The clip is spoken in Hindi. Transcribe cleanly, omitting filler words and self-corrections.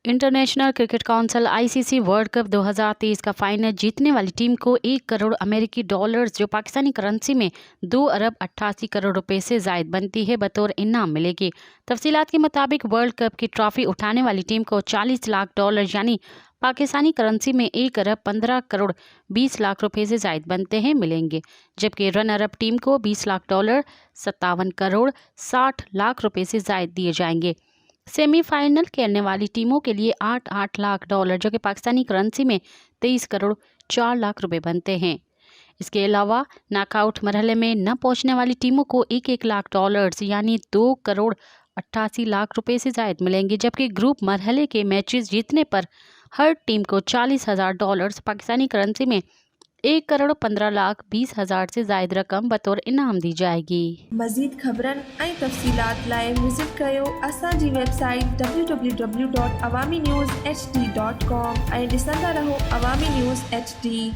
International cricket council ICC world cup 2023 का फाइनल जीतने वाली टीम को 1 करोड़ अमेरिकी डॉलर्स जो पाकिस्तानी करेंसी में 2 अरब 88 करोड़ रुपए से जायद बनती है बतौर इनाम मिलेगी। तफसीलात के मुताबिक वर्ल्ड कप की ट्रॉफी उठाने वाली टीम को 40 लाख डॉलर यानी पाकिस्तानी करेंसी में 1 अरब 15 करोड़ 20 लाख रुपए से जायद बनते हैं मिलेंगे, जबकि रनर अप टीम को 20 लाख डॉलर 57 करोड़ 60 लाख रुपए से जायद दिए जाएंगे। सेमीफाइनल खेलने वाली टीमों के लिए 8-8 लाख डॉलर जो कि पाकिस्तानी करेंसी में 23 करोड़ 4 लाख रुपए बनते हैं। इसके अलावा नॉकआउट मरहले में न पहुंचने वाली टीमों को 1-1 लाख डॉलर्स यानी 2 करोड़ 88 लाख रुपए से जायद मिलेंगे, जबकि ग्रुप मरहले के मैचेस जीतने पर हर टीम को 40,000 डॉलर्स पाकिस्तानी करेंसी में 1 करोड़ 15 लाख 20 हज़ार से जायद रकम बतौर इनाम दी जाएगी। मज़ीद ख़बरन ऐं तफ़सीलात लाइ विज़िट कयो असांजी वेबसाइट www.awamiNewsHD.com ऐं ॾिसंदा रहो अवामी न्यूज़ HD।